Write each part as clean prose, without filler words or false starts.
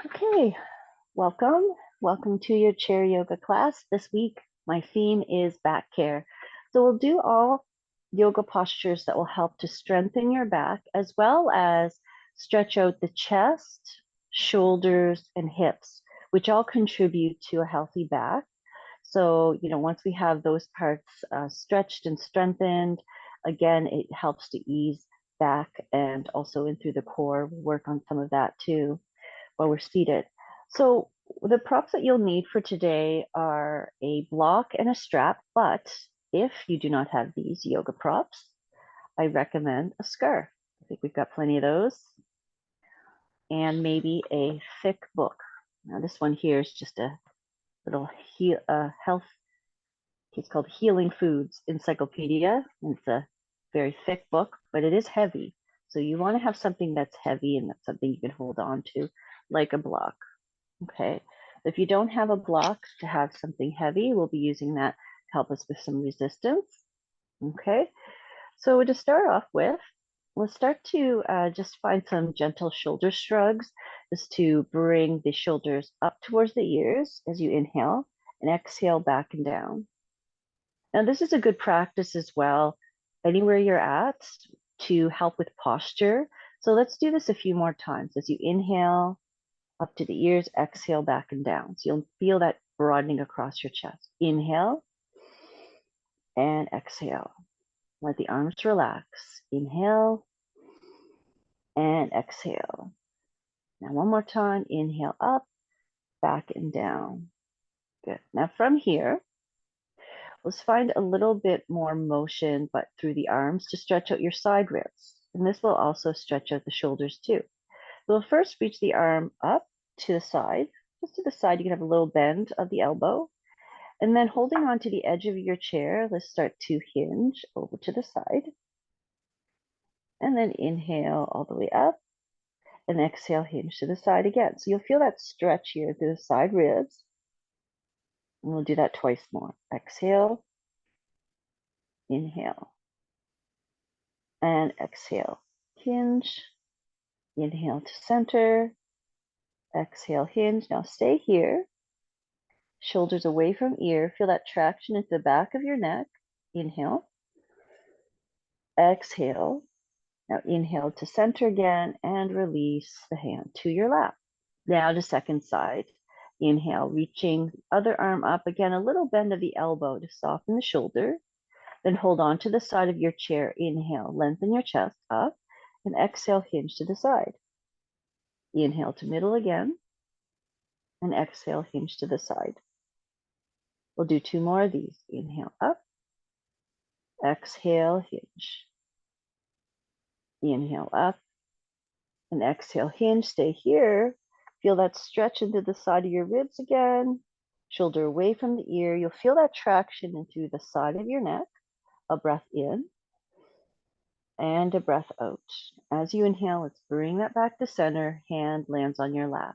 Okay, welcome. Welcome to your chair yoga class. This week, my theme is back care. So we'll do all yoga postures that will help to strengthen your back as well as stretch out the chest, shoulders, and hips, which all contribute to a healthy back. So, once we have those parts stretched and strengthened, again, it helps to ease back and also in through the core. We'll work on some of that too while we're seated. So the props that you'll need for today are a block and a strap, but if you do not have these yoga props, I recommend a scarf. I think we've got plenty of those. And maybe a thick book. Now this one here is just a little health, it's called Healing Foods Encyclopedia. It's a very thick book, but it is heavy. So you want to have something that's heavy and that's something you can hold on to, like a block. Okay, if you don't have a block to have something heavy, we'll be using that to help us with some resistance. Okay, so to start off with, let's start to just find some gentle shoulder shrugs, just to bring the shoulders up towards the ears as you inhale and exhale back and down. Now, this is a good practice as well, anywhere you're at, to help with posture. So let's do this a few more times as you inhale up to the ears, exhale back and down. So you'll feel that broadening across your chest. Inhale and exhale. Let the arms relax. Inhale and exhale. Now one more time. Inhale up, back and down. Good. Now from here, let's find a little bit more motion, but through the arms to stretch out your side ribs. And this will also stretch out the shoulders too. We'll first reach the arm up to the side. Just to the side, you can have a little bend of the elbow. And then holding on to the edge of your chair, let's start to hinge over to the side. And then inhale all the way up and exhale, hinge to the side again. So you'll feel that stretch here through the side ribs. And we'll do that twice more. Exhale, inhale, and exhale. Hinge, inhale to center, exhale, hinge. Now stay here. Shoulders away from ear. Feel that traction into the back of your neck. Inhale, exhale. Now inhale to center again and release the hand to your lap. Now to second side. Inhale, reaching other arm up. Again, a little bend of the elbow to soften the shoulder. Then hold on to the side of your chair. Inhale, lengthen your chest up. And exhale, hinge to the side. Inhale to middle again. And exhale, hinge to the side. We'll do two more of these. Inhale up. Exhale, hinge. Inhale up. And exhale, hinge. Stay here. Feel that stretch into the side of your ribs again. Shoulder away from the ear. You'll feel that traction into the side of your neck. A breath in and a breath out. As you inhale, let's bring that back to center. Hand lands on your lap.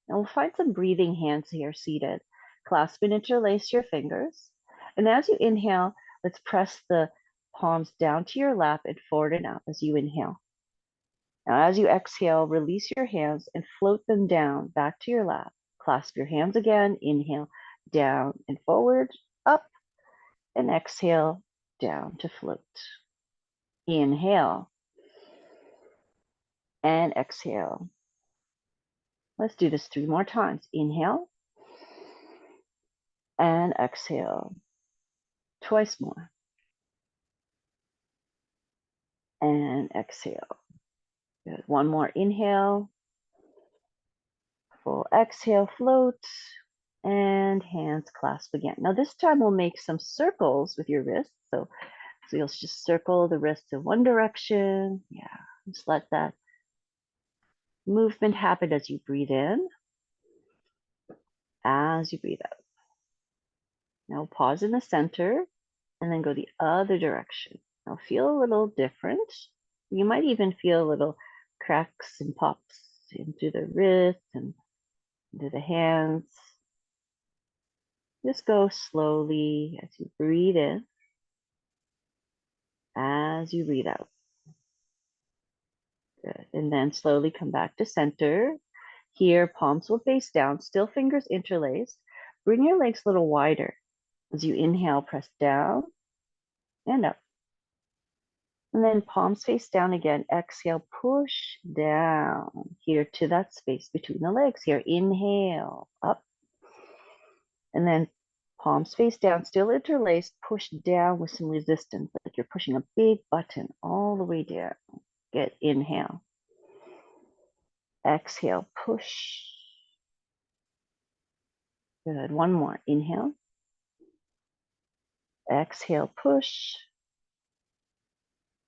And we'll find some breathing hands here seated. Clasp and interlace your fingers. And as you inhale, let's press the palms down to your lap and forward and up as you inhale. Now, as you exhale, release your hands and float them down back to your lap. Clasp your hands again. Inhale, down and forward, up, and exhale, down to float. Inhale and exhale. Let's do this three more times. Inhale and exhale. Twice more. And exhale. Good. One more inhale. Full exhale, float, and hands clasp again. Now this time we'll make some circles with your wrists. So you'll just circle the wrists in one direction. Yeah, just let that movement happen as you breathe in, as you breathe out. Now pause in the center and then go the other direction. Now feel a little different. You might even feel a little cracks and pops into the wrists and into the hands. Just go slowly as you breathe in, as you breathe out. Good. And then slowly come back to center. Here, palms will face down, still fingers interlaced. Bring your legs a little wider. As you inhale, press down and up. And then palms face down again. Exhale, push down here to that space between the legs here. Inhale, up. And then palms face down, still interlaced. Push down with some resistance, like you're pushing a big button all the way down. Good. Inhale. Exhale, push. Good. One more. Inhale. Exhale, push.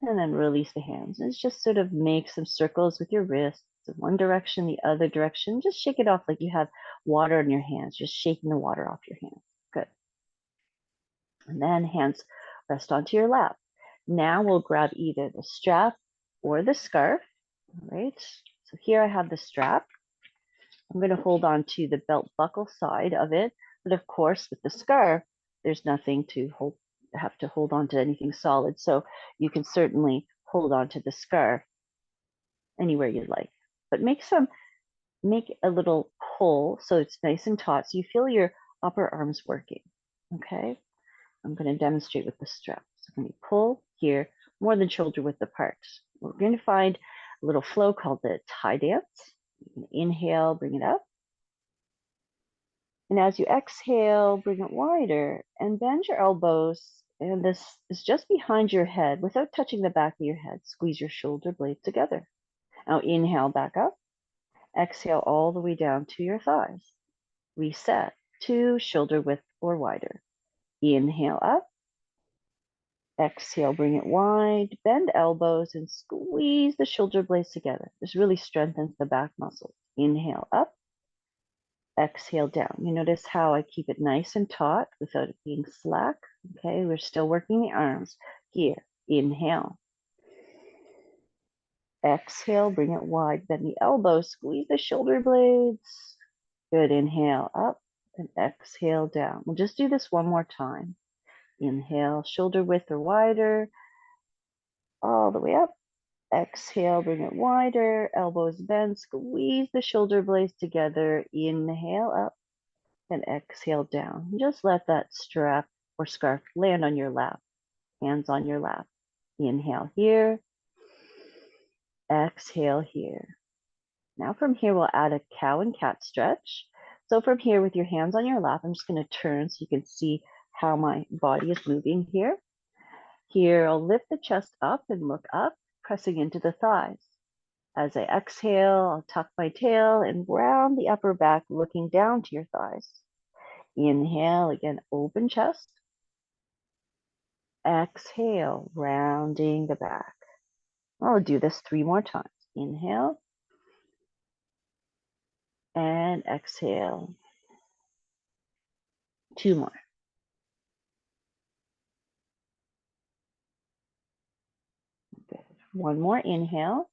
And then release the hands. And just sort of make some circles with your wrists, one direction, the other direction. Just shake it off like you have water in your hands, just shaking the water off your hands. Good. And then hands rest onto your lap. Now we'll grab either the strap or the scarf. All right. So here I have the strap. I'm going to hold on to the belt buckle side of it. But of course, with the scarf, there's nothing to have to hold on to anything solid. So you can certainly hold on to the scarf anywhere you'd like. But make a little pull so it's nice and taut so you feel your upper arms working. Okay. I'm going to demonstrate with the strap. So when you pull here, more than shoulder width apart. We're going to find a little flow called the tie dance. You can inhale, bring it up. And as you exhale, bring it wider and bend your elbows. And this is just behind your head without touching the back of your head. Squeeze your shoulder blades together. Now inhale back up. Exhale all the way down to your thighs. Reset to shoulder width or wider. Inhale up. Exhale, bring it wide. Bend elbows and squeeze the shoulder blades together. This really strengthens the back muscles. Inhale up. Exhale down. You notice how I keep it nice and taut without it being slack. Okay, we're still working the arms. Here, inhale. Exhale, bring it wide. Bend the elbows, squeeze the shoulder blades. Good, inhale up and exhale down. We'll just do this one more time. Inhale, shoulder width or wider, all the way up. Exhale, bring it wider, elbows bend, squeeze the shoulder blades together. Inhale up and exhale down. Just let that strap or scarf land on your lap, hands on your lap. Inhale here, exhale here. Now from here, we'll add a cow and cat stretch. So from here with your hands on your lap, I'm just going to turn so you can see how my body is moving here. Here, I'll lift the chest up and look up, pressing into the thighs. As I exhale, I'll tuck my tail and round the upper back, looking down to your thighs. Inhale, again, open chest. Exhale, rounding the back. I'll do this 3 more times. Inhale and exhale. 2 more. Good. 1 more inhale.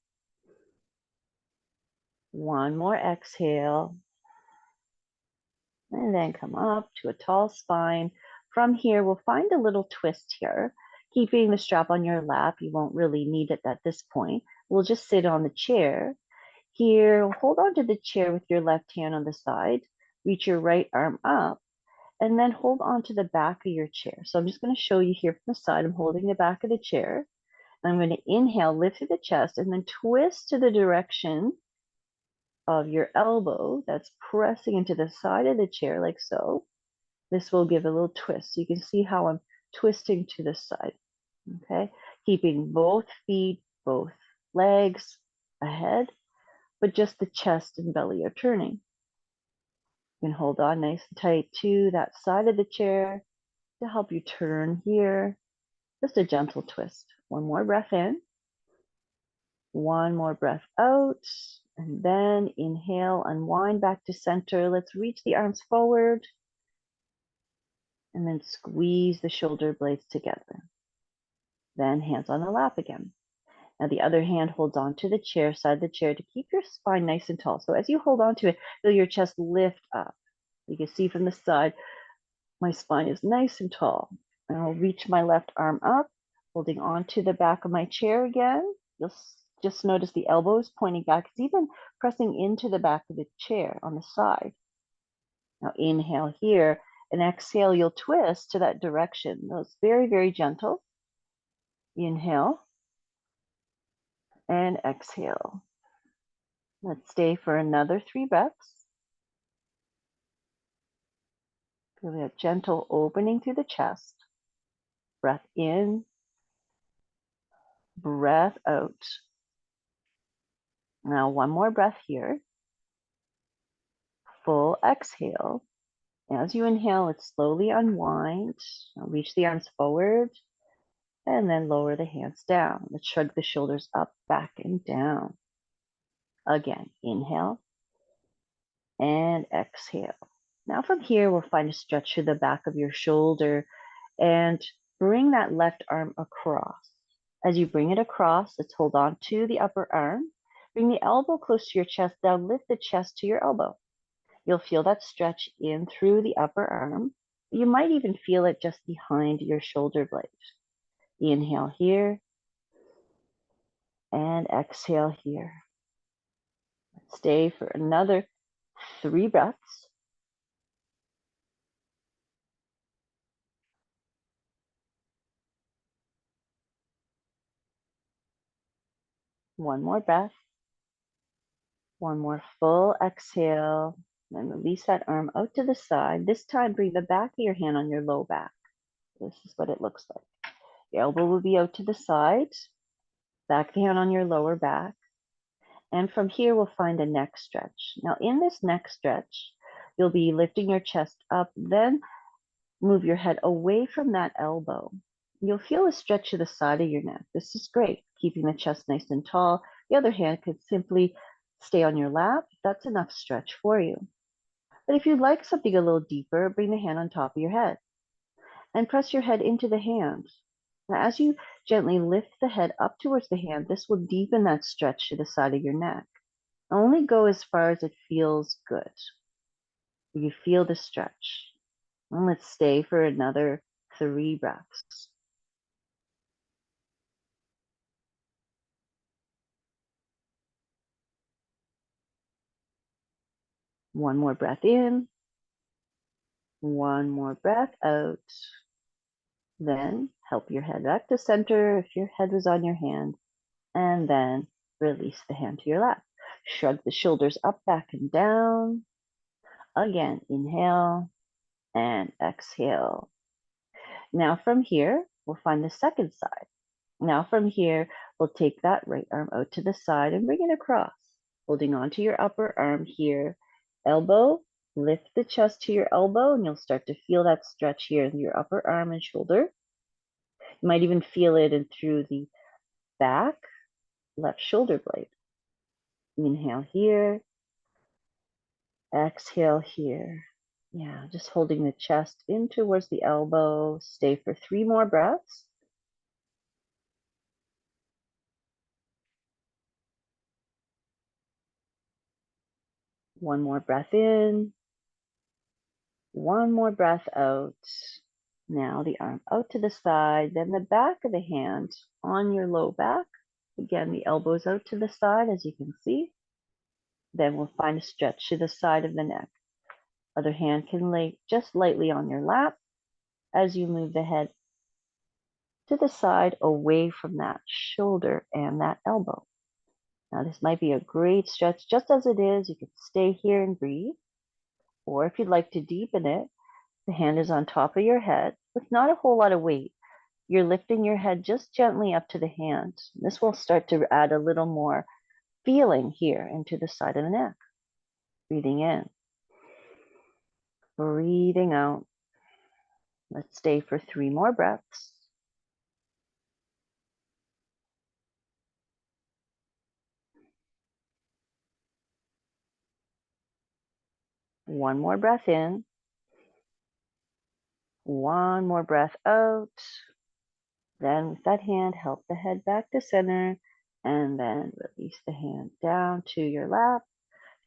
1 more exhale. And then come up to a tall spine. From here, we'll find a little twist here. Keeping the strap on your lap, you won't really need it at this point. We'll just sit on the chair. Here, hold on to the chair with your left hand on the side. Reach your right arm up, and then hold on to the back of your chair. So I'm just going to show you here from the side. I'm holding the back of the chair. I'm going to inhale, lift through the chest, and then twist to the direction of your elbow that's pressing into the side of the chair like so. This will give a little twist. So you can see how I'm twisting to the side. Okay, keeping both feet, both legs ahead, but just the chest and belly are turning. You can hold on nice and tight to that side of the chair to help you turn here. Just a gentle twist. 1 more breath in. 1 more breath out. And then inhale, unwind back to center. Let's reach the arms forward. And then squeeze the shoulder blades together. Then hands on the lap again. Now the other hand holds on to the chair, side of the chair, to keep your spine nice and tall. So as you hold on to it, feel your chest lift up. You can see from the side, my spine is nice and tall. And I'll reach my left arm up, holding on to the back of my chair again. You'll Just notice the elbows pointing back. It's even pressing into the back of the chair on the side. Now inhale here and exhale, you'll twist to that direction. It's very, very gentle. Inhale and exhale. Let's stay for another 3 breaths. Feel that gentle opening through the chest. Breath in, breath out. Now one more breath here. Full exhale. As you inhale, let's slowly unwind. Now reach the arms forward and then lower the hands down. Let's shrug the shoulders up, back, and down. Again, inhale and exhale. Now from here, we'll find a stretch through the back of your shoulder and bring that left arm across. As you bring it across, let's hold on to the upper arm. Bring the elbow close to your chest. Now lift the chest to your elbow. You'll feel that stretch in through the upper arm. You might even feel it just behind your shoulder blade. Inhale here and exhale here. Stay for another 3 breaths. One more breath. One more full exhale. Then release that arm out to the side. This time, bring the back of your hand on your low back. This is what it looks like. Your elbow will be out to the side. Back of the hand on your lower back. And from here, we'll find a neck stretch. Now, in this neck stretch, you'll be lifting your chest up, then move your head away from that elbow. You'll feel a stretch to the side of your neck. This is great, keeping the chest nice and tall. The other hand could simply stay on your lap. That's enough stretch for you. But if you'd like something a little deeper, bring the hand on top of your head and press your head into the hand. Now, as you gently lift the head up towards the hand, this will deepen that stretch to the side of your neck. Only go as far as it feels good. You feel the stretch. And let's stay for another 3 breaths. One more breath in. One more breath out. Then help your head back to center if your head was on your hand. And then release the hand to your lap. Shrug the shoulders up, back, and down. Again, inhale and exhale. Now from here, we'll find the second side. Now from here, we'll take that right arm out to the side and bring it across, holding onto your upper arm here. Elbow, lift the chest to your elbow, and you'll start to feel that stretch here in your upper arm and shoulder. You might even feel it in through the back, left shoulder blade. Inhale here, exhale here. Yeah, just holding the chest in towards the elbow. Stay for 3 more breaths. One more breath in. One more breath out. Now the arm out to the side, then the back of the hand on your low back. Again, the elbows out to the side, as you can see. Then we'll find a stretch to the side of the neck. Other hand can lay just lightly on your lap as you move the head to the side away from that shoulder and that elbow. Now this might be a great stretch just as it is. You could stay here and breathe. Or if you'd like to deepen it, the hand is on top of your head with not a whole lot of weight. You're lifting your head just gently up to the hand. This will start to add a little more feeling here into the side of the neck. Breathing in. Breathing out. Let's stay for 3 more breaths. One more breath in. One more breath out. Then with that hand, help the head back to center and then release the hand down to your lap.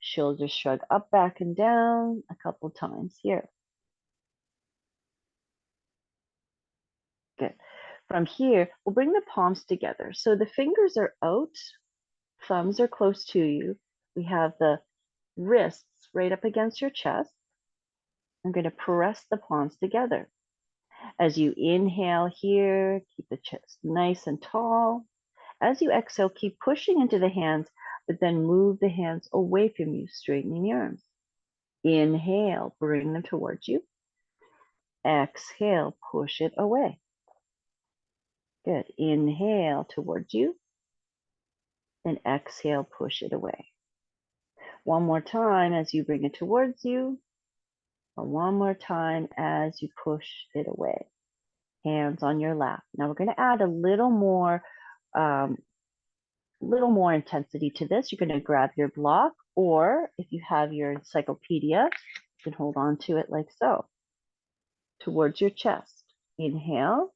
Shoulders shrug up, back, and down a couple times here. Good. From here, we'll bring the palms together. So the fingers are out Thumbs are close to you. We have the wrists right up against your chest. I'm going to press the palms together. As you inhale here, keep the chest nice and tall. As you exhale, keep pushing into the hands, but then move the hands away from you, straightening the arms. Inhale, bring them towards you. Exhale, push it away. Good. Inhale towards you. And exhale, push it away. One more time as you bring it towards you. Or one more time as you push it away. Hands on your lap. Now we're going to add a little more intensity to this. You're going to grab your block, or if you have your encyclopedia, you can hold on to it like so. Towards your chest. Inhale.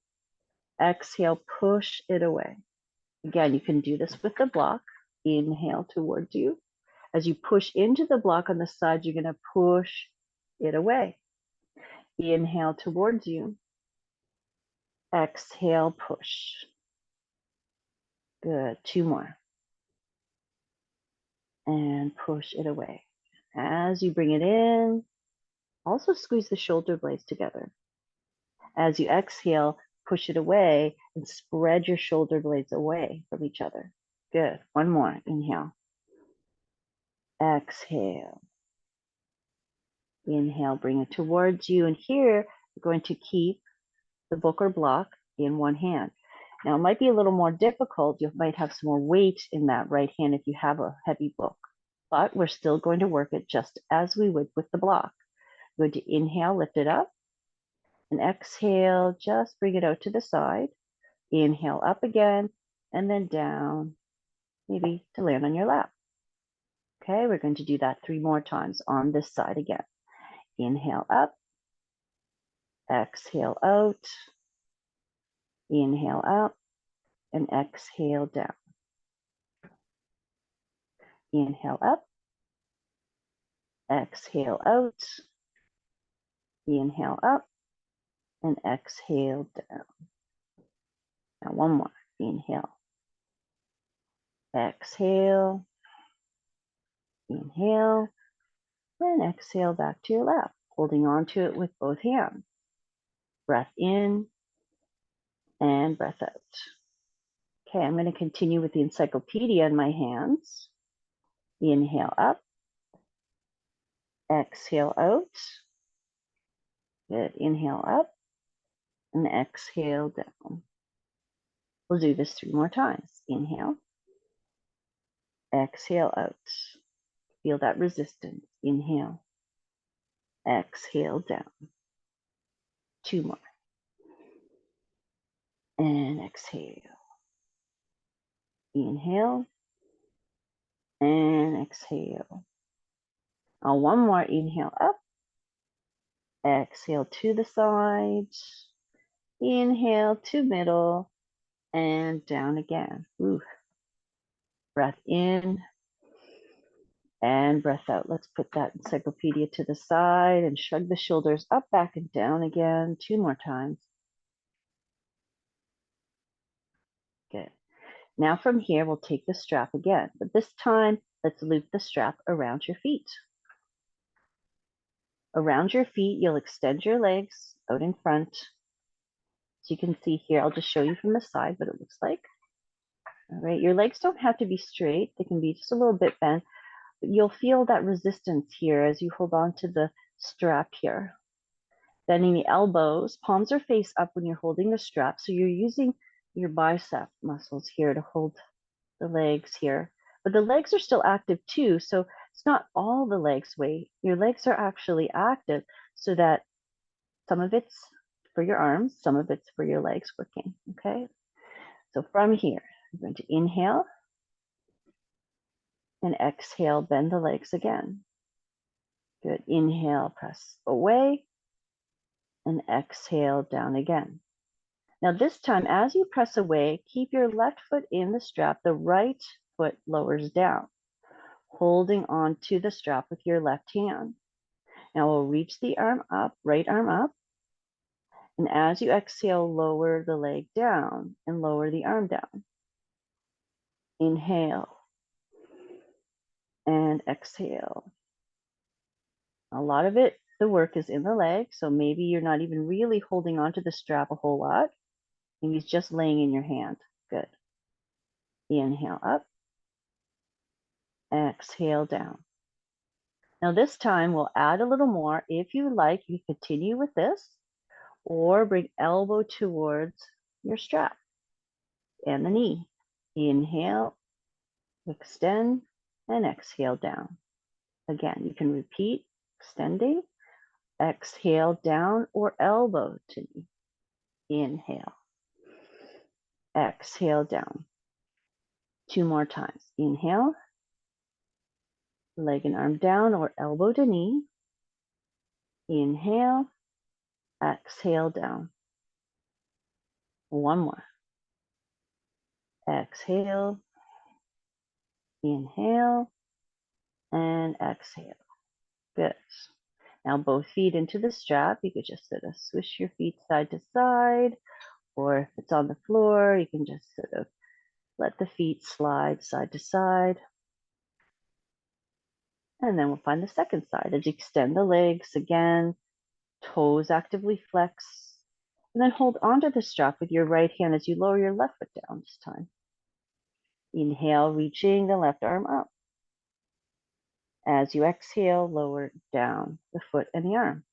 Exhale, push it away. Again, you can do this with the block. Inhale towards you. As you push into the block on the side, you're going to push it away. Inhale towards you. Exhale, push. Good. Two more. And push it away. As you bring it in, also squeeze the shoulder blades together. As you exhale, push it away and spread your shoulder blades away from each other. Good. One more. Inhale. Exhale. Inhale, bring it towards you. And here, you're going to keep the book or block in one hand. Now, it might be a little more difficult. You might have some more weight in that right hand if you have a heavy book. But we're still going to work it just as we would with the block. We're going to inhale, lift it up. And exhale, just bring it out to the side. Inhale up again, and then down, maybe to land on your lap. Okay, we're going to do that 3 more times on this side again. Inhale up, exhale out, inhale up, and exhale down. Inhale up, exhale out, inhale up, and exhale down. Now one more. Inhale, exhale, inhale, and exhale back to your lap, holding on to it with both hands. Breath in and breath out. Okay, I'm going to continue with the encyclopedia in my hands. Inhale up, exhale out. Good. Inhale up and exhale down. We'll do this 3 more times. Inhale, exhale out. Feel that resistance. Inhale, exhale down. 2 more. And exhale. Inhale and exhale. Now one more. Inhale up. Exhale to the side. Inhale to middle and down again. Ooh. Breath in and breath out. Let's put that encyclopedia to the side and shrug the shoulders up, back, and down again. 2 more times. Good. Now from here, we'll take the strap again, but this time, let's loop the strap around your feet. Around your feet, you'll extend your legs out in front. As you can see here, I'll just show you from the side what it looks like. All right, your legs don't have to be straight. They can be just a little bit bent, but you'll feel that resistance here as you hold on to the strap here. Bending the elbows, palms are face up when you're holding the strap, so you're using your bicep muscles here to hold the legs here. But the legs are still active too, so it's not all the legs weight. Your legs are actually active so that some of it's for your arms, some of it's for your legs working, okay? So from here, I'm going to inhale and exhale, bend the legs again. Good. Inhale, press away, and exhale down again. Now this time, as you press away, keep your left foot in the strap, the right foot lowers down, holding on to the strap with your left hand. Now we'll reach the arm up, right arm up, and as you exhale, lower the leg down and lower the arm down. Inhale and exhale. A lot of it, the work is in the leg, so maybe you're not even really holding onto the strap a whole lot. Maybe it's just laying in your hand. Good. Inhale up, exhale down. Now this time we'll add a little more. If you like, you continue with this or bring elbow towards your strap and the knee. Inhale, extend, and exhale down. Again, you can repeat, extending, exhale down or elbow to knee. Inhale, exhale down. 2 more times. Inhale, leg and arm down or elbow to knee. Inhale, exhale down. 1 more. Exhale, inhale, and exhale. Good. Now both feet into the strap. You could just sort of swish your feet side to side, or if it's on the floor, you can just sort of let the feet slide side to side. And then we'll find the second side. As you extend the legs again, toes actively flex, and then hold onto the strap with your right hand as you lower your left foot down this time. Inhale, reaching the left arm up. As you exhale, lower down the foot and the arm.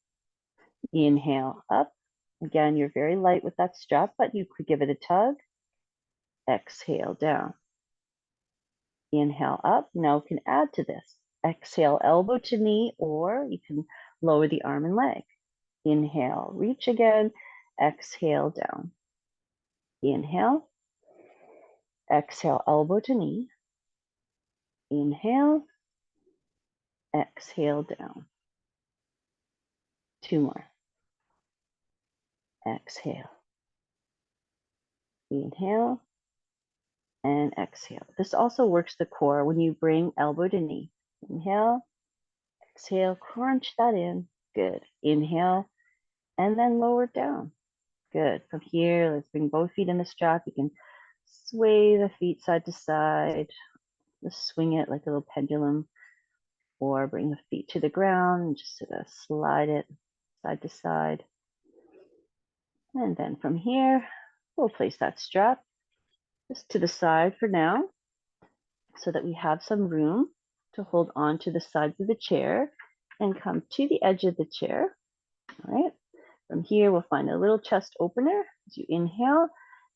Inhale, up. Again, you're very light with that strap, but you could give it a tug. Exhale, down. Inhale, up. Now you can add to this. Exhale, elbow to knee, or you can lower the arm and leg. Inhale, reach again. Exhale, down. Inhale. Exhale, elbow to knee. Inhale. Exhale, down. 2 more. Exhale. Inhale. And exhale. This also works the core when you bring elbow to knee. Inhale. Exhale. Crunch that in. Good. Inhale. And then lower down. Good. From here, let's bring both feet in the strap. You can sway the feet side to side. Just swing it like a little pendulum. Or bring the feet to the ground and just sort of slide it side to side. And then from here, we'll place that strap just to the side for now so that we have some room to hold on to the sides of the chair and come to the edge of the chair. All right. From here, we'll find a little chest opener as you inhale,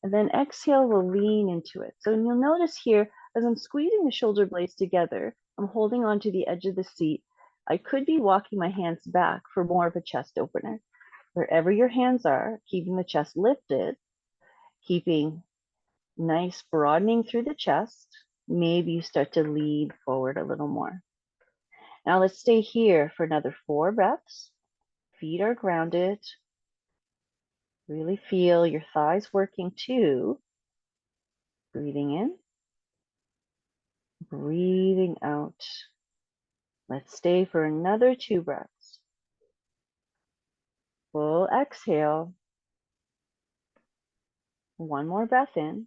and then exhale, we'll lean into it. So you'll notice here, as I'm squeezing the shoulder blades together, I'm holding on to the edge of the seat. I could be walking my hands back for more of a chest opener. Wherever your hands are, keeping the chest lifted, keeping nice broadening through the chest, maybe you start to lean forward a little more. Now let's stay here for another 4 breaths. Feet are grounded. Really feel your thighs working too. Breathing in, breathing out. Let's stay for another 2 breaths. Full exhale. 1 more breath in.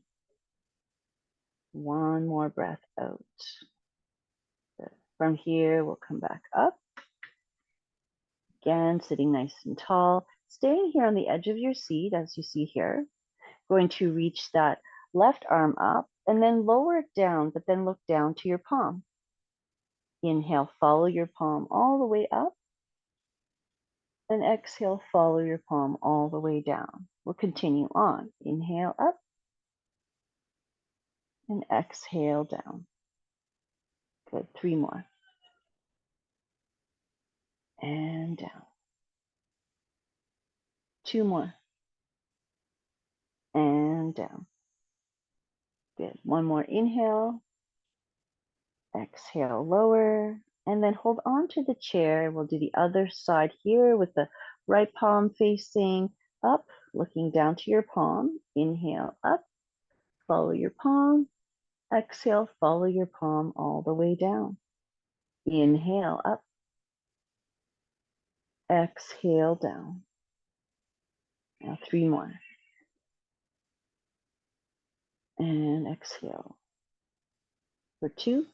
1 more breath out. Good. From here, we'll come back up. Again, sitting nice and tall. Staying here on the edge of your seat, as you see here. Going to reach that left arm up and then lower it down, but then look down to your palm. Inhale, follow your palm all the way up. And exhale, follow your palm all the way down. We'll continue on. Inhale up and exhale down. Good. 3 more. And down. 2 more. And down. Good. 1 more inhale. Exhale, lower. And then hold on to the chair. We'll do the other side here with the right palm facing up, looking down to your palm. Inhale up. Follow your palm. Exhale, follow your palm all the way down. Inhale up. Exhale down. Now 3 more. And exhale. For 2.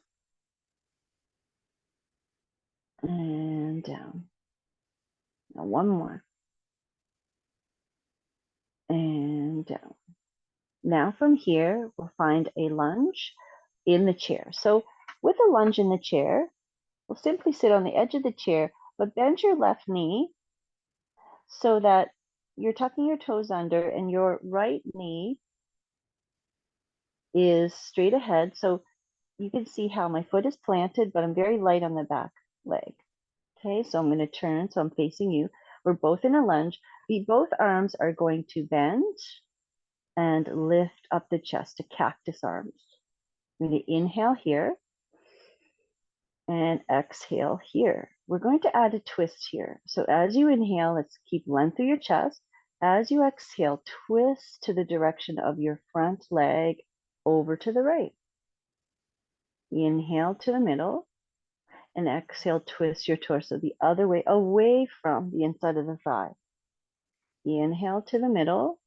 and down. Now one more, and down. Now from here, we'll find a lunge in the chair. So with a lunge in the chair, we'll simply sit on the edge of the chair, but bend your left knee so that you're tucking your toes under and your right knee is straight ahead. So you can see how my foot is planted, but I'm very light on the back leg. Okay, so I'm going to turn, so I'm facing you. We're both in a lunge. Both arms are going to bend and lift up the chest to cactus arms. I'm going to inhale here and exhale here. We're going to add a twist here. So as you inhale, let's keep length through your chest. As you exhale, twist to the direction of your front leg over to the right. Inhale to the middle and exhale, twist your torso the other way, away from the inside of the thigh. Inhale to the middle,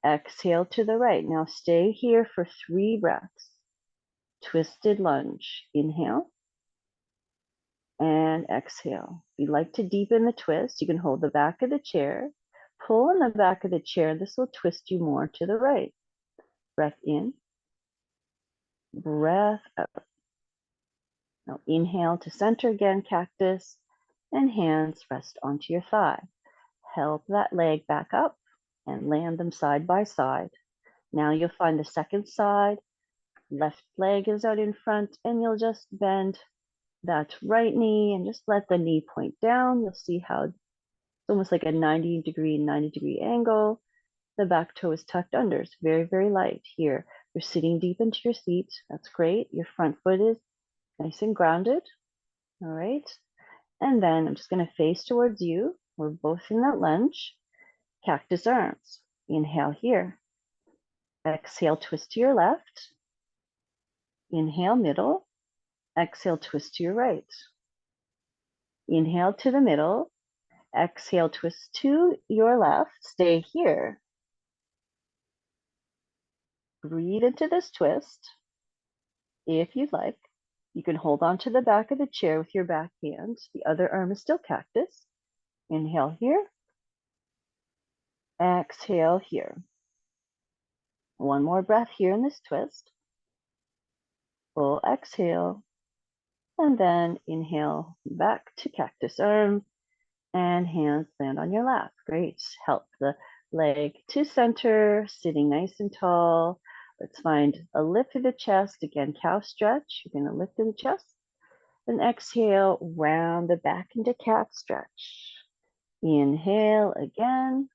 exhale to the right. Now stay here for 3 breaths. Twisted lunge. Inhale and exhale. If you'd like to deepen the twist, you can hold the back of the chair, pull in the back of the chair. This will twist you more to the right. Breath in, breath out. Now inhale to center again, cactus, and hands rest onto your thigh. Help that leg back up and land them side by side. Now you'll find the second side, left leg is out in front, and you'll just bend that right knee and just let the knee point down. You'll see how it's almost like a 90-degree angle. The back toe is tucked under. It's very, very light here. You're sitting deep into your seat. That's great. Your front foot is nice and grounded. All right. And then I'm just going to face towards you. We're both in that lunge. Cactus arms. Inhale here. Exhale, twist to your left. Inhale, middle. Exhale, twist to your right. Inhale to the middle. Exhale, twist to your left. Stay here. Breathe into this twist. If you'd like, you can hold on to the back of the chair with your back hand. The other arm is still cactus. Inhale here. Exhale here. One more breath here in this twist. Full exhale. And then inhale back to cactus arm and hands land on your lap. Great. Help the leg to center, sitting nice and tall. Let's find a lift through the chest. Again, cow stretch. You're going to lift through the chest. Then exhale, round the back into cat stretch. Inhale again.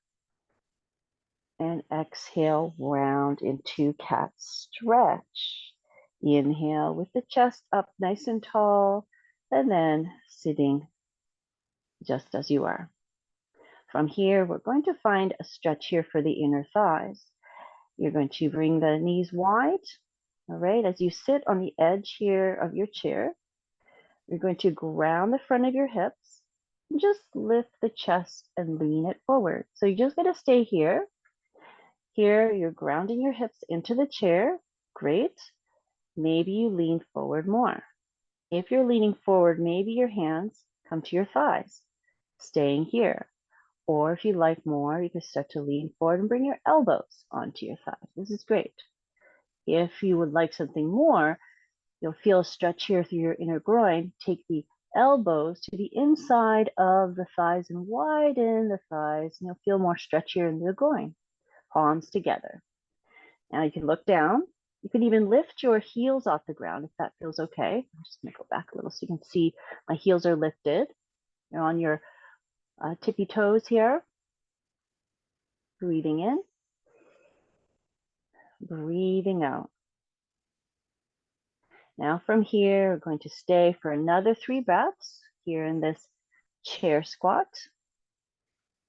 And exhale, round into cat stretch. Inhale with the chest up nice and tall. And then sitting just as you are. From here, we're going to find a stretch here for the inner thighs. You're going to bring the knees wide. All right, as you sit on the edge here of your chair, you're going to ground the front of your hips. And just lift the chest and lean it forward. So you're just going to stay here. Here, you're grounding your hips into the chair. Great. Maybe you lean forward more. If you're leaning forward, maybe your hands come to your thighs, staying here. Or if you like more, you can start to lean forward and bring your elbows onto your thighs. This is great. If you would like something more, you'll feel a stretch here through your inner groin. Take the elbows to the inside of the thighs and widen the thighs, and you'll feel more stretch here in the groin. Palms together. Now you can look down. You can even lift your heels off the ground if that feels okay. I'm just going to go back a little so you can see my heels are lifted. You're on your tippy toes here. Breathing in, breathing out. Now from here, we're going to stay for another 3 breaths here in this chair squat.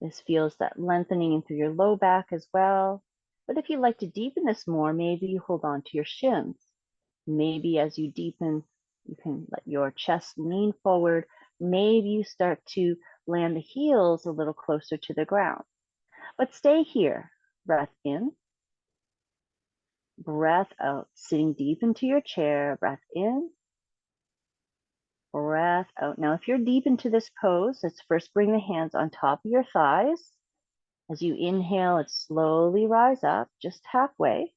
This feels that lengthening in through your low back as well. But if you'd like to deepen this more, maybe you hold on to your shins. Maybe as you deepen, you can let your chest lean forward. Maybe you start to land the heels a little closer to the ground. But stay here. Breath in. Breath out. Sitting deep into your chair. Breath in. Breath breath out. Now, if you're deep into this pose, let's first bring the hands on top of your thighs. As you inhale, it slowly rise up, just halfway.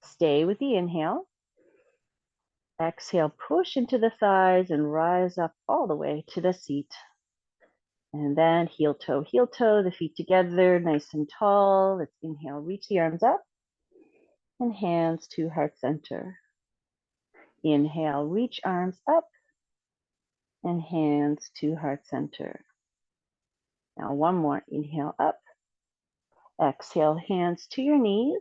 Stay with the inhale. Exhale, push into the thighs and rise up all the way to the seat. And then heel toe, the feet together, nice and tall. Let's inhale, reach the arms up and hands to heart center. Inhale, reach arms up and hands to heart center. Now one more, inhale up. Exhale, hands to your knees.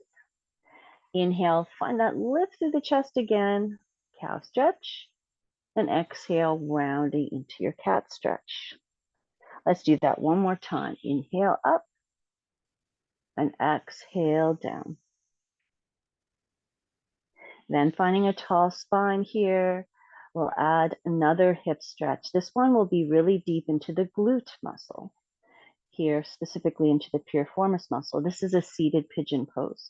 Inhale, find that lift through the chest again, cow stretch. And exhale, rounding into your cat stretch. Let's do that one more time. Inhale up and exhale down. Then finding a tall spine here, we'll add another hip stretch. This one will be really deep into the glute muscle. Here, specifically into the piriformis muscle. This is a seated pigeon pose.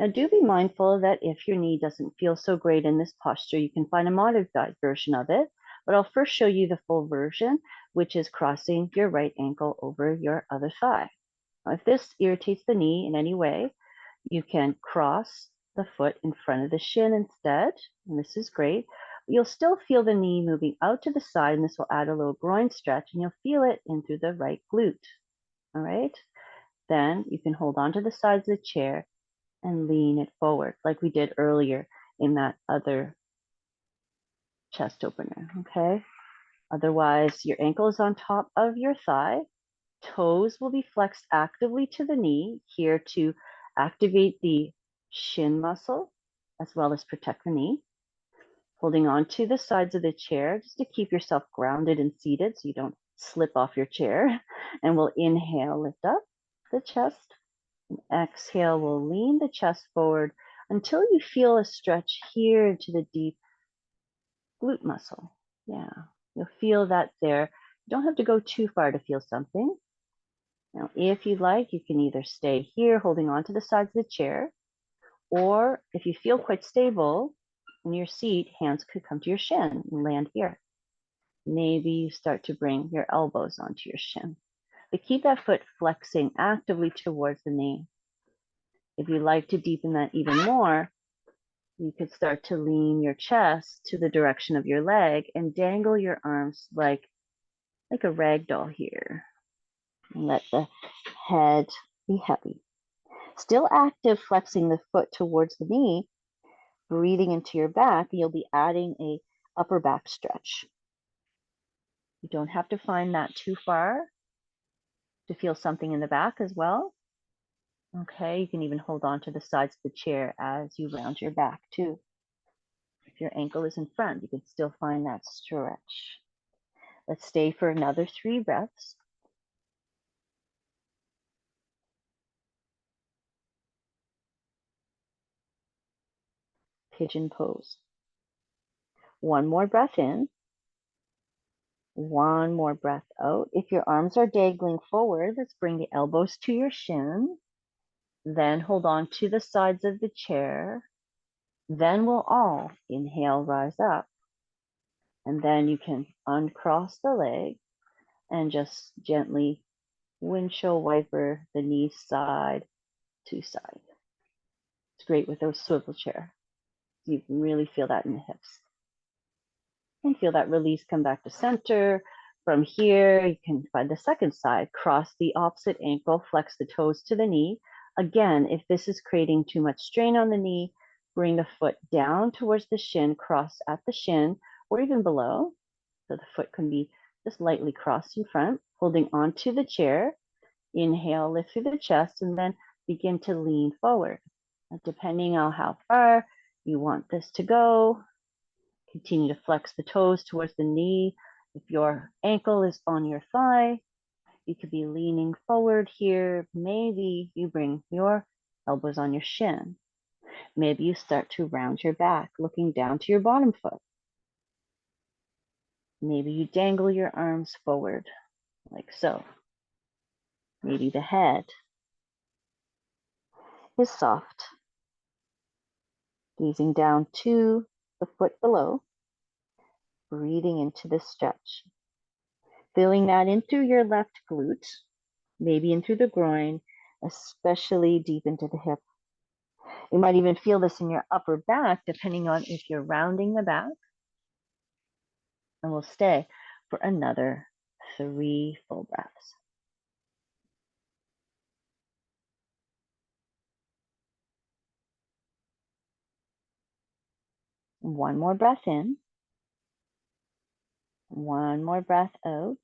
Now do be mindful that if your knee doesn't feel so great in this posture, you can find a modified version of it. But I'll first show you the full version, which is crossing your right ankle over your other thigh. Now, if this irritates the knee in any way, you can cross the foot in front of the shin instead, and this is great. But you'll still feel the knee moving out to the side, and this will add a little groin stretch, and you'll feel it in through the right glute. All right? Then you can hold on to the sides of the chair and lean it forward like we did earlier in that other chest opener, okay? Otherwise, your ankle is on top of your thigh. Toes will be flexed actively to the knee here to activate the shin muscle as well as protect the knee. Holding on to the sides of the chair just to keep yourself grounded and seated so you don't slip off your chair. And we'll inhale, lift up the chest. And exhale, we'll lean the chest forward until you feel a stretch here into the deep glute muscle. Yeah, you'll feel that there. You don't have to go too far to feel something. Now, if you'd like, you can either stay here holding on to the sides of the chair, or if you feel quite stable in your seat, hands could come to your shin and land here. Maybe you start to bring your elbows onto your shin. But keep that foot flexing actively towards the knee. If you'd like to deepen that even more, you could start to lean your chest to the direction of your leg and dangle your arms like a rag doll here. And let the head be heavy. Still active, flexing the foot towards the knee, breathing into your back, you'll be adding a upper back stretch. You don't have to find that too far to feel something in the back as well. Okay, you can even hold on to the sides of the chair as you round your back too. If your ankle is in front, you can still find that stretch. Let's stay for another 3 breaths. Pigeon pose. One more breath in. One more breath out. If your arms are dangling forward, let's bring the elbows to your shin. Then hold on to the sides of the chair. Then we'll all inhale, rise up. And then you can uncross the leg and just gently windshield wiper the knees side to side. It's great with a swivel chair. You can really feel that in the hips. And feel that release come back to center. From here, you can find the second side. Cross the opposite ankle, flex the toes to the knee. Again, if this is creating too much strain on the knee, bring the foot down towards the shin, cross at the shin, or even below. So the foot can be just lightly crossed in front, holding onto the chair. Inhale, lift through the chest, and then begin to lean forward. Depending on how far you want this to go, continue to flex the toes towards the knee. If your ankle is on your thigh, you could be leaning forward here. Maybe you bring your elbows on your shin. Maybe you start to round your back, looking down to your bottom foot. Maybe you dangle your arms forward, like so. Maybe the head is soft, gazing down to the foot below. breathing into the stretch. Feeling that in through your left glute, maybe in through the groin, especially deep into the hip. You might even feel this in your upper back, depending on if you're rounding the back. And we'll stay for another 3 full breaths. One more breath in. One more breath out.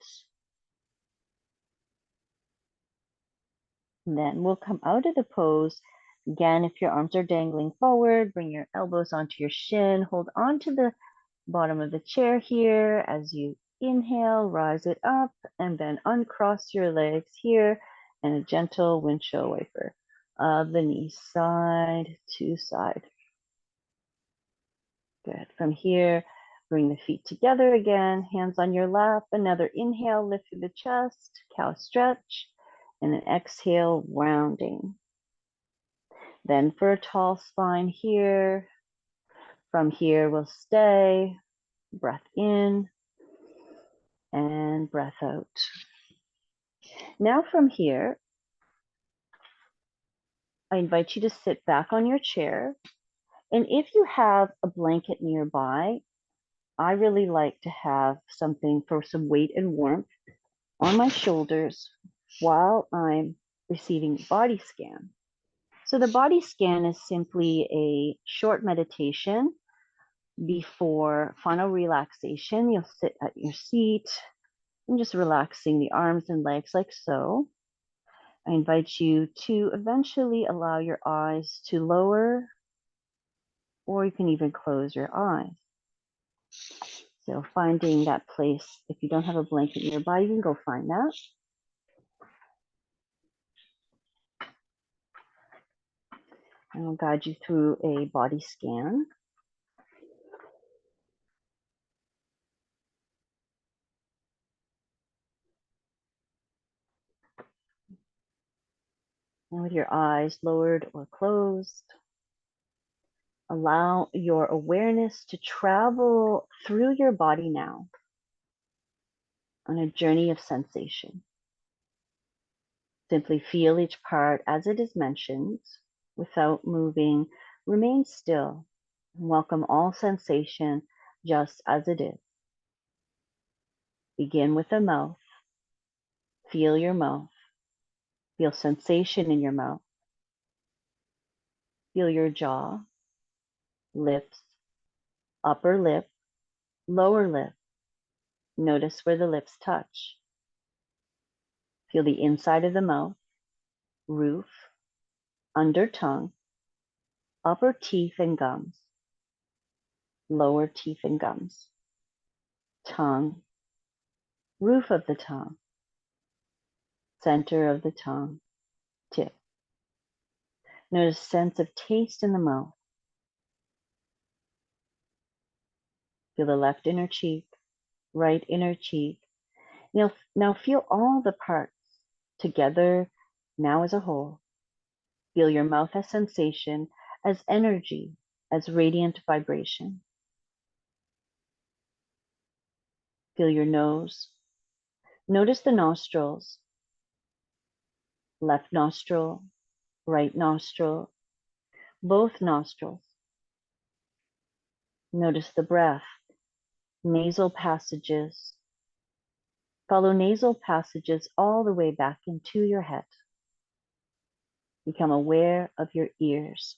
And then we'll come out of the pose. Again, if your arms are dangling forward, bring your elbows onto your shin. Hold on to the bottom of the chair here. As you inhale, rise it up, and then uncross your legs here, and a gentle windshield wiper of the knees, side to side. Good. From here, bring the feet together again, hands on your lap. Another inhale, lift through the chest, cow stretch, and an exhale, rounding. Then for a tall spine here. From here, we'll stay. Breath in and breath out. Now from here, I invite you to sit back on your chair. And if you have a blanket nearby, I really like to have something for some weight and warmth on my shoulders while I'm receiving body scan. So the body scan is simply a short meditation before final relaxation. You'll sit at your seat and just relaxing the arms and legs like so. I invite you to eventually allow your eyes to lower, or you can even close your eyes. So finding that place, if you don't have a blanket nearby, you can go find that. And I'll guide you through a body scan. And with your eyes lowered or closed, allow your awareness to travel through your body now on a journey of sensation. Simply feel each part as it is mentioned without moving. Remain still and welcome all sensation just as it is. Begin with the mouth. Feel your mouth. Feel sensation in your mouth. Feel your jaw, lips, upper lip, lower lip. Notice where the lips touch. Feel the inside of the mouth, roof, under tongue, upper teeth and gums, lower teeth and gums, tongue, roof of the tongue, center of the tongue, tip. Notice a sense of taste in the mouth. Feel the left inner cheek, right inner cheek. Now feel all the parts together now as a whole. Feel your mouth as sensation, as energy, as radiant vibration. Feel your nose. Notice the nostrils, left nostril, right nostril, both nostrils. Notice the breath, nasal passages. Follow nasal passages all the way back into your head. Become aware of your ears.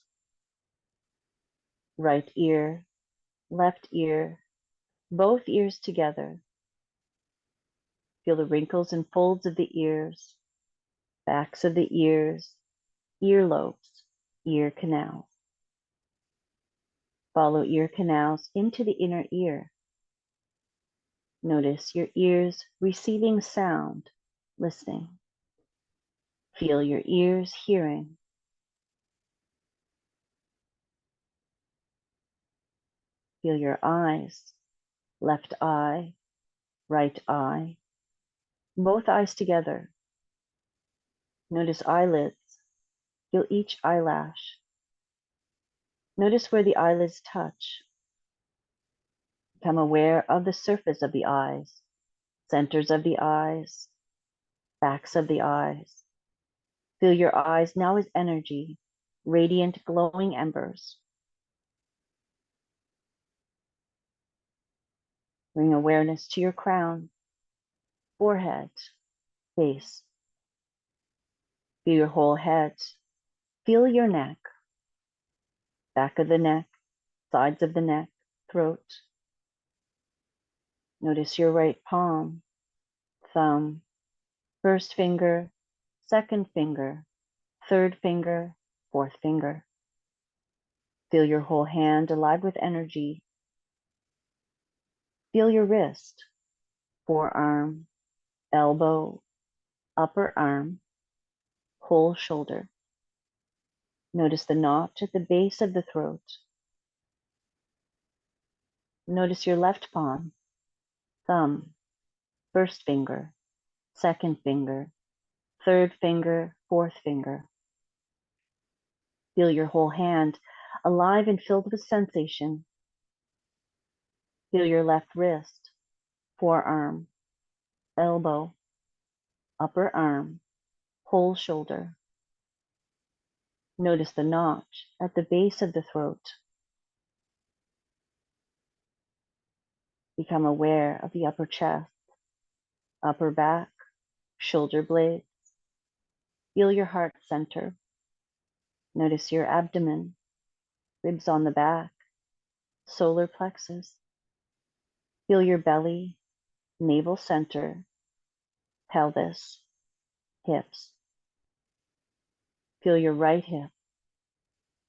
Right ear, left ear, both ears together. Feel the wrinkles and folds of the ears, backs of the ears, earlobes, ear canals. Follow ear canals into the inner ear. Notice your ears receiving sound, listening. Feel your ears hearing. Feel your eyes, left eye, right eye, both eyes together. Notice eyelids. Feel each eyelash. Notice where the eyelids touch. Become aware of the surface of the eyes, centers of the eyes, backs of the eyes. Feel your eyes now as energy, radiant, glowing embers. Bring awareness to your crown, forehead, face. Feel your whole head. Feel your neck, back of the neck, sides of the neck, throat. Notice your right palm, thumb, first finger, second finger, third finger, fourth finger. Feel your whole hand alive with energy. Feel your wrist, forearm, elbow, upper arm, whole shoulder. Notice the notch at the base of the throat. Notice your left palm, thumb, first finger, second finger, third finger, fourth finger. Feel your whole hand alive and filled with sensation. Feel your left wrist, forearm, elbow, upper arm, whole shoulder. Notice the notch at the base of the throat. Become aware of the upper chest, upper back, shoulder blades. Feel your heart center. Notice your abdomen, ribs on the back, solar plexus. Feel your belly, navel center, pelvis, hips. Feel your right hip,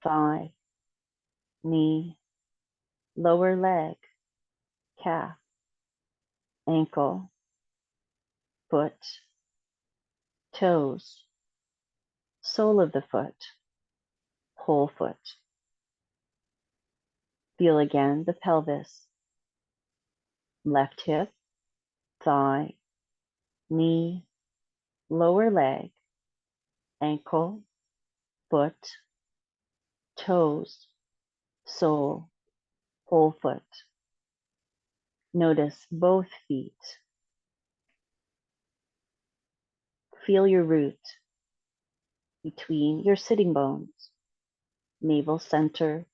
thigh, knee, lower leg, calf, ankle, foot, toes, sole of the foot, whole foot. Feel again the pelvis, left hip, thigh, knee, lower leg, ankle, foot, toes, sole, whole foot. Notice both feet. Feel your root between your sitting bones, navel center,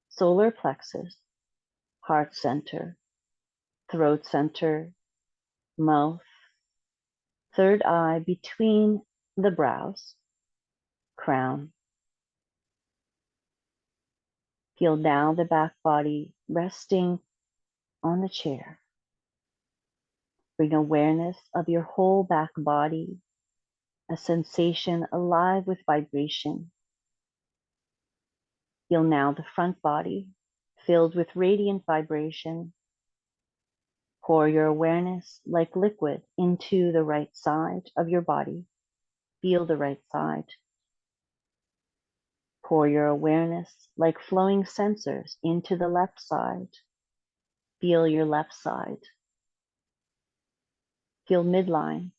solar plexus, heart center, throat center, mouth, third eye between the brows, crown. Feel now the back body resting on the chair. Bring awareness of your whole back body, a sensation alive with vibration. Feel now the front body filled with radiant vibration. Pour your awareness like liquid into the right side of your body. Feel the right side. Pour your awareness like flowing sensors into the left side. Feel your left side. Feel midline.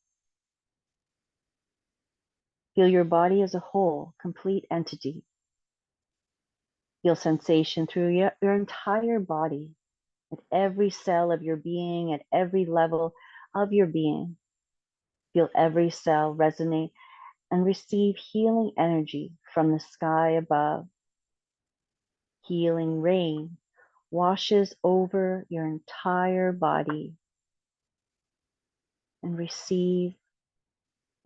Feel your body as a whole, complete entity. Feel sensation through your entire body, at every cell of your being, at every level of your being. Feel every cell resonate and receive healing energy from the sky above. Healing rain washes over your entire body, and receive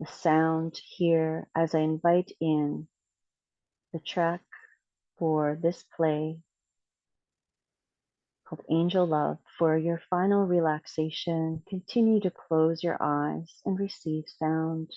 the sound here as I invite in the track for this play called Angel Love. For your final relaxation, continue to close your eyes and receive sound.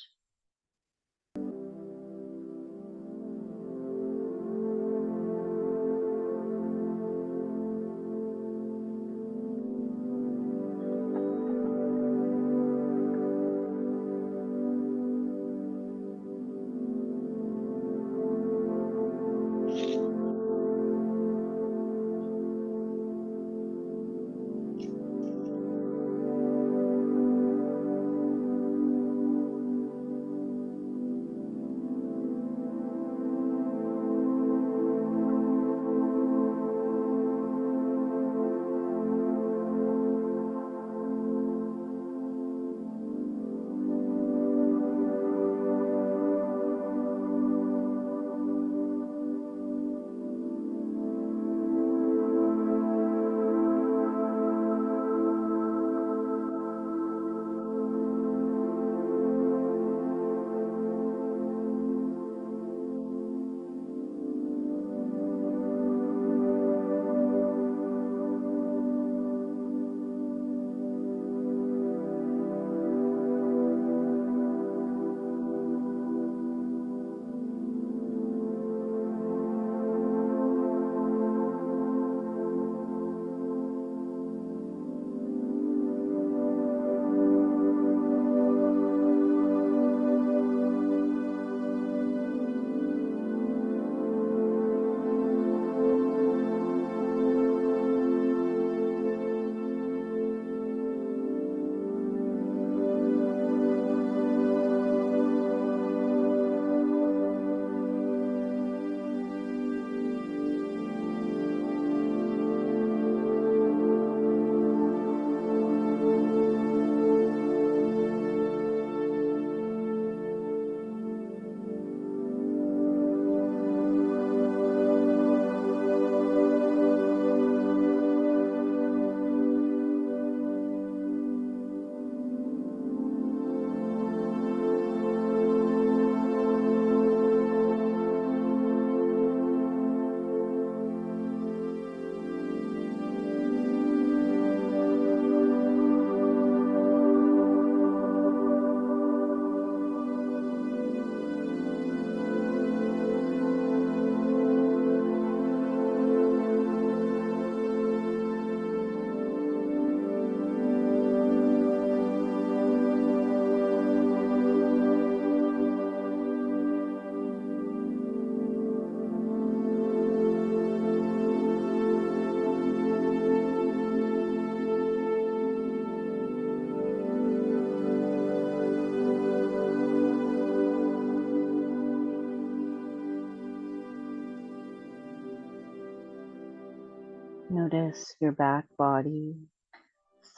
Notice your back body,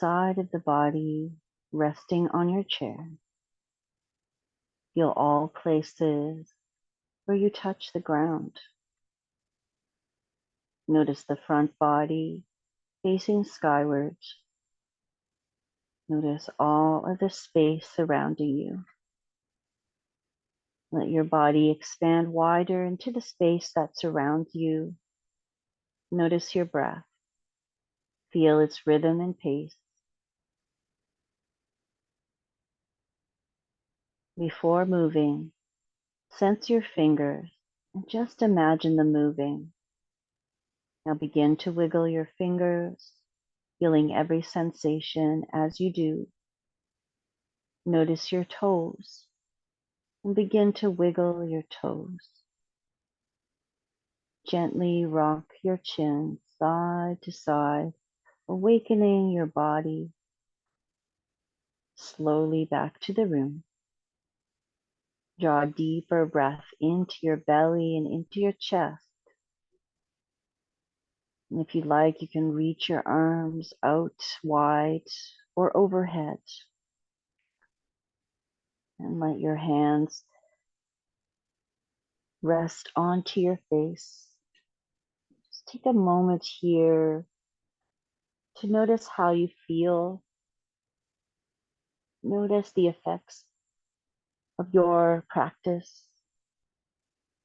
side of the body resting on your chair. Feel all places where you touch the ground. Notice the front body facing skyward. Notice all of the space surrounding you. Let your body expand wider into the space that surrounds you. Notice your breath. Feel its rhythm and pace. Before moving, sense your fingers and just imagine them moving. Now begin to wiggle your fingers, feeling every sensation as you do. Notice your toes and begin to wiggle your toes. Gently rock your chin side to side, awakening your body. Slowly back to the room. Draw a deeper breath into your belly and into your chest. And if you like, you can reach your arms out wide or overhead. And let your hands rest onto your face. Just take a moment here to notice how you feel. Notice the effects of your practice.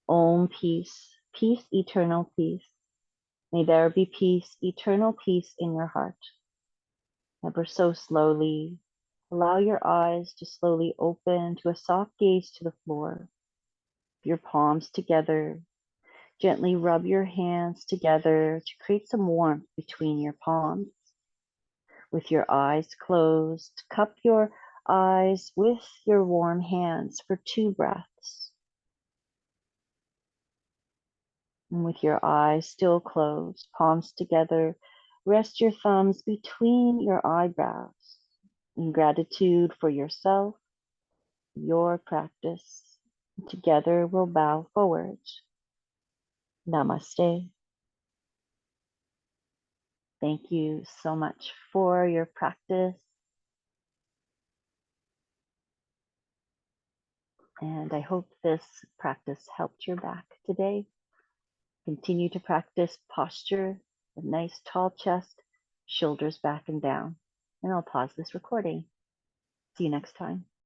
Om peace, peace, eternal peace. May there be peace, eternal peace in your heart. Ever so slowly, allow your eyes to slowly open to a soft gaze to the floor. Your palms together. Gently rub your hands together to create some warmth between your palms. With your eyes closed, cup your eyes with your warm hands for 2 breaths. And with your eyes still closed, palms together, rest your thumbs between your eyebrows in gratitude for yourself, your practice. Together we'll bow forward. Namaste. Thank you so much for your practice. And I hope this practice helped your back today. Continue to practice posture, a nice tall chest, shoulders back and down. And I'll pause this recording. See you next time.